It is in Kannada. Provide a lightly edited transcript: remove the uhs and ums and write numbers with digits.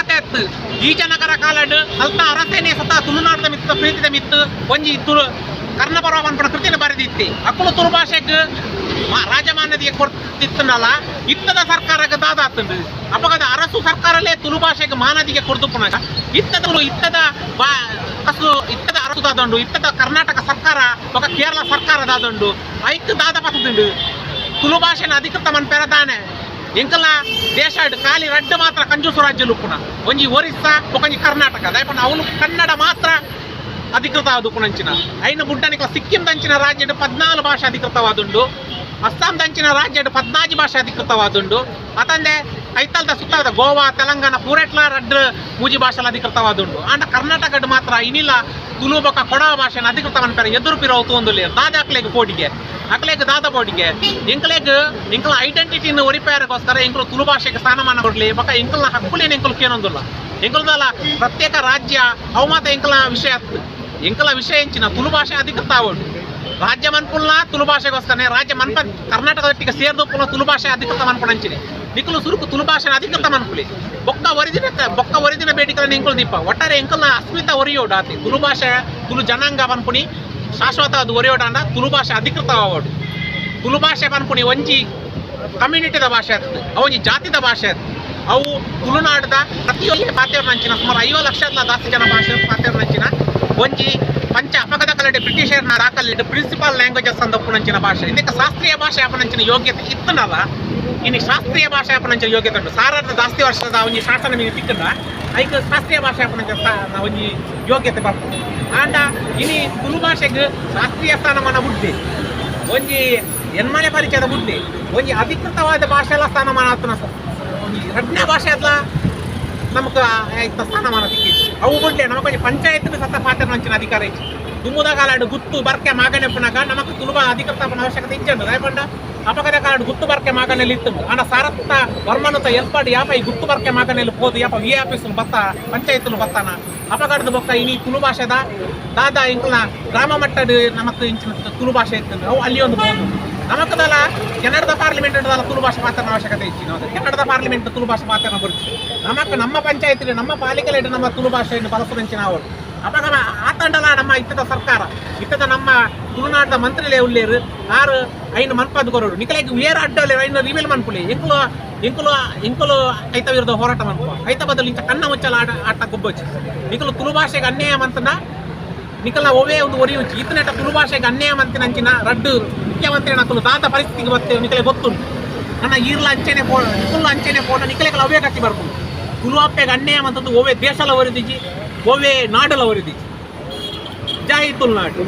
ಮಾತಾಡ್ತು ಈಚನಗರ ಕಾಲಡ್ ಅಲ್ತ ಅರಸೇನೆ ಸತ ತುಳುನಾಡದ ಮಿತ್ತ ಪ್ರೀತಿದ ಮಿತ್ತು ಒಂಜಿ ತುಳು ಕರ್ಣಪರ್ವ ಅನ್ಪಡ ಕೃತಿನ ಬರೆದಿತ್ತೆ ಅಕ್ಕಳು ತುಳು ಭಾಷೆಗೆ ರಾಜಮಾನ್ಯದಿಗೆ ಕೊಡ್ತಿತ್ತನಲ್ಲ ಇತ್ತದ ಸರ್ಕಾರಕ್ಕೆ ದಾದಾತುಂಡು ಅಪಗದ ಅರಸು ಸರ್ಕಾರಲ್ಲೇ ತುಳು ಭಾಷೆಗೆ ಮಾನದಿಗೆ ಕೊಡ್ದುಪ್ಪನಾಗ ಇತ್ತದ ಕಸು ಇತ್ತದ ಅರಸು ದಾದಂಡು ಇತ್ತದ ಕರ್ನಾಟಕ ಸರ್ಕಾರ ఒక ಕೇರಳ ಸರ್ಕಾರ ದಾದಂಡು ಐಕ್ ದಾದ ಪತ್ತುಂಡು ತುಳು ಭಾಷೆನ ಅಧಿಕೃತ ಮನ್ಪೆರದಾನೆ ಎಂಕಲ ದೇಶ ಖಾಲಿ ರಡ್ಡು ಮಾತ್ರ ಕಂಜೂಸು ರಾಜ್ಯಲು ಉಪ್ಪುನ ಒಂಜಿ ಒರಿಸ್ಸಾ ಒಂಜಿ ಕರ್ನಾಟಕ ದಯಪಂಡ ಅವನು ಕನ್ನಡ ಮಾತ್ರ ಅಧಿಕೃತ ಆದುಪ್ಪುನಂಚಿನ ಐನ ಬುಡ್ಡನಿಕ ಸಿಕ್ಕಿಂ ದಂಚಿನ ರಾಜ್ಯಡ್ 14 ಭಾಷೆ ಅಧಿಕೃತವಾದುಂಡು ಅಸ್ಸಾಂ ದಂಚಿನ ರಾಜ್ಯಡ್ 14 ಭಾಷೆ ಅಧಿಕೃತವಾದುಂಡು ಅತಂದೆ ಐತಲ್ದ ಸುತ್ತದ ಗೋವಾ ತೆಲಂಗಾಣ ಪೂರೆಟ್ಲ ರಡ್ಡು ಮೂಜಿ ಭಾಷೆಲ ಅಧಿಕೃತವಾದುಂಡು ಆಂಡ ಕರ್ನಾಟಕಡ್ ಮಾತ್ರ ಇನಿಲ್ಲ ತುಳು ಬೊಕ ಕೊಡವ ಭಾಷೆನ ಅಧಿಕೃತ ಮನ್ಪೆರ ಎದುರು ಪಿರವತು ಒಂದುಲ್ಲೆ ದಾದ ಅಕ್ಲೆಗ್ ಪೋಟಿಗೆ ಅಕ್ಲೆಗ್ ದಾದ ಪೋಟಿಗೆ ಎಂಕಲ ಐಡೆಂಟಿಟಿನ ಒರಿಪೇರಗೋಸ್ಕರ ಎಂಕಲು ತುಳು ಭಾಷೆಗೆ ಸ್ಥಾನಮಾನ ಕೊಡ್ಲಿ ಬೊಕ ಎಂಕಲ್ನ ಹಕ್ಕುಲೇನು ಎಂಕಲು ಕೇನೊಂದುಲ್ಲ ಎಂಕಲ್ದಲ್ಲ ಪ್ರತ್ಯೇಕ ರಾಜ್ಯ ಅವು ಮಾತ ಎಂಕಲ ವಿಷಯ ಎಂಕಲ ವಿಷಯ ಎಂಚಿನ ತುಳು ಭಾಷೆ ಅಧಿಕೃತ ಆವಡು ರಾಜ್ಯ ಮನ್ಪುಲ್ನ ತುಳು ಭಾಷೆಗೋಸ್ಕರನೇ ರಾಜ್ಯ ಮನ್ಪ ಕರ್ನಾಟಕದೊಟ್ಟಿಗೆ ಸೇರ್ದೊಪ್ಪುನ ತುಳು ಭಾಷೆ ಅಧಿಕೃತ ಮನ್ಪುಣಂಚಿನಿ ನಿಕಲು ಸುರುಕು ತುಳು ಭಾಷೆನ ಅಧಿಕೃತ ಮನ್ಪುಲಿ ಬೊಕ್ಕ ಒರಿದಿನ ಬೇಡಿಕೆಗಳನ್ನು ಎಂಕಲು ದೀಪ ಒಟ್ಟಾರೆ ಎಂಕಲ್ನ ಅಸ್ಮಿತ ಒರಿಯೋಡು ಆತಿ ತುಳು ಭಾಷೆ ತುಳು ಜನಾಂಗ ಮನ್ಪುನಿ ಶಾಶ್ವತ ಅದು ಒರಿಯೋಡಾಂಡ ತುಳು ಭಾಷೆ ಅಧಿಕೃತ ಆವಡು ತುಳು ಭಾಷೆ ಮನ್ಪುನಿ ಒಂಜಿ ಕಮ್ಯುನಿಟಿದ ಭಾಷೆ ಆಗ್ತದೆ ಅವೊಂಜಿ ಜಾತಿದ ಭಾಷೆ ಆಗ್ತದೆ ಅವು ತುಳುನಾಡದ ಪ್ರತಿಯೊಂದು ಪಾತ್ರೆರ್ನಂಚಿನ ಸುಮಾರು 50 ಲಕ್ಷದ ಜಾಸ್ತಿ ಜನ ಭಾಷೆ ಪಾತ್ರೆರ್ನಂಚಿನ ಒಂಜಿ ಪಂಚ ಅಪಗದ ಕಲಡೆ ಬ್ರಿಟಿಷರ್ನ ರಾಕಲ್ಲಿಟ್ಟು ಪ್ರಿನ್ಸಿಪಲ್ ಲ್ಯಾಂಗ್ವೇಜಸ್ ಅಂದಪ್ಪುನಂಚಿನ ಭಾಷೆ ಇದಕ್ಕೆ ಶಾಸ್ತ್ರೀಯ ಭಾಷೆ ಅಪನಂಚಿನ ಯೋಗ್ಯತೆ ಇತ್ತನಲ್ಲ ಇನ್ನು ಶಾಸ್ತ್ರೀಯ ಭಾಷೆ ಅಪನಂಚಿನ ಯೋಗ್ಯತೆ ಉಂಟು ಸಾರದ ಜಾಸ್ತಿ ವರ್ಷದ ಒಂಜಿ ಶಾಸನ ಮೀನು ತಿಕ್ಕದ ಐಕ್ ಶಾಸ್ತ್ರೀಯ ಭಾಷೆ ಅಪನಂಚಿನ ಒಂಜಿ ಯೋಗ್ಯತೆ ಬರ್ತದೆ ಆಂಡ ಇನಿ ತುಳು ಭಾಷೆಗೆ ಶಾಸ್ತ್ರೀಯ ಸ್ಥಾನಮಾನ ಬುಡ್ಡೆ ಒಂಜಿ ಎನ್ಮನೆ ಪರಿಚಯದ ಬುಡ್ಡೆ ಒಂಜಿ ಅಧಿಕೃತವಾದ ಭಾಷೆಲ್ಲ ಸ್ಥಾನಮಾನ ಆತನ ಎರಡನೇ ಭಾಷೆ ಅಲ್ಲ ನಮಗೆ ಸ್ಥಾನಮಾನ ಸಿಕ್ಕಿ ಅವು ಬುಡ್ಲೆ ನಮಗೆ ಪಂಚಾಯತ್ ಸತ್ತ ಪಾತ್ರ ನಂಚಿನ ಅಧಿಕಾರ ಇತ್ತು ದುಮ್ಮುದ ಕಾಲಾಡು ಗುತ್ತು ಬರ್ಕೆ ಮಾಗನೆಪ್ಪನಾಗ ನಮಗೆ ತುಳುಬ ಅಧಿಕೃತ ಅವಶ್ಯಕತೆ ಇಚ್ಚಂಡು ದಯಪಂಡ ಅಪಗದ ಕಾಲಾಡು ಗುತ್ತು ಬರ್ಕೆ ಮಾಗನೆಲ್ಲಿ ಇತ್ತು ಆನ ಸಾರತ್ತ ವರ್ಮನತ ಎಲ್ಪಾಡು ಯಾಪ ಈ ಗುತ್ತು ಬರ್ಕೆ ಮಾಗನೆಲ್ಲಿ ಹೋದು ಯಾಪ ವಿ ಆಫೀಸ್ ಬತ್ತ ಪಂಚಾಯತ್ನು ಬತ್ತಾನ ಅಪಗಡದ ಬೊಕ್ಕ ಇನಿ ತುಳು ಭಾಷೆದ ದಾದ ಇಂಕಲ್ನ ಗ್ರಾಮ ಮಟ್ಟದ ನಮಕ್ ಇಂಚಿನ ತುಳು ಭಾಷೆ ಇತ್ತು ಅವು ಅಲ್ಲಿ ಒಂದು ಬೋದು ನಮಕದಲ್ಲ ಕೆನಡದ ಪಾರ್ಲಿಮೆಂಟ್ ತುಳು ಭಾಷೆ ಮಾತಾಡೋ ಅವಶ್ಯಕತೆ ಇಚ್ಚಿನ ಕೆನಡದ ಪಾರ್ಲಿಮೆಂಟ್ ತುಳು ಭಾಷೆ ಮಾತಾಡೋ ಬರುತ್ತೆ ನಮಕ್ ನಮ್ಮ ಪಂಚಾಯತ್ ನಮ್ಮ ಪಾಲಿಕೆಲೆ ನಮ್ಮ ತುಳು ಭಾಷೆಯನ್ನು ಬಳಸುವಂಚಿನ ಅವರು ಅಪಗನ ಆತಂಡಲ ನಮ್ಮ ಇತ್ತದ ಸರ್ಕಾರ ಇತ್ತದ ನಮ್ಮ ತುಳುನಾಡದ ಮಂತ್ರಿಲೇ ಉಳ್ಳೇರು ಆರು ಐನು ಮನ್ಪದ್ ಕೊರೋಡು ನಿಕಲೆಗೆ ವೇರ ಅಡ್ಡಲೆ ಐನು ರಿವೀಲ್ ಮನ್ಪುಲಿ ಇಂಕುಲು ಐತ ವಿರುದ್ಧ ಹೋರಾಟ ಮನ್ಪು ಐತ ಬದಲು ಇಂಚ ಕನ್ನ ಮುಚ್ಚಲ ಆಟ ಗೊಬ್ಬಚ್ಚಿ ನಿಕಲು ತುಳು ಭಾಷೆಗೆ ಅನ್ಯಾಯ ಮಂತನ ನಿಕಲ್ನ ಒವೇ ಒಂದು ಒರಿಯುಂಚಿ ಇತ್ತನೆಟ ತುಳು ಭಾಷೆಗೆ ಅನ್ಯಾಯ ಮಂತಿನಂಚಿನ ರಡ್ಡು ಮುಖ್ಯಮಂತ್ರಿ ನಕಲು ದಾದ ಪರಿಸ್ಥಿತಿಗೆ ಬರ್ತೇವೆ ನಿಕಲೆ ಗೊತ್ತುಂಟು ನನ್ನ ಈರ್ಲ ಅಂಚೆನೆ ನಿಕುಲ್ನ ಅಂಚೆನೆ ಪೋಣ ನಿಕಲೆಗಳ ಅವೇ ಕಟ್ಟಿ ಬರ್ಬೋದು ತುಳು ಅಪ್ಪೆಗೆ ಅನ್ಯಾಯ ಮಂತದ್ದು ಒವೇ ದೇಶಲ ಒರಿದಿಜಿ ಒವೇ ನಾಡಲ ಒರಿದಿಜಿ ಜೈ ತುಳುನಾಡು.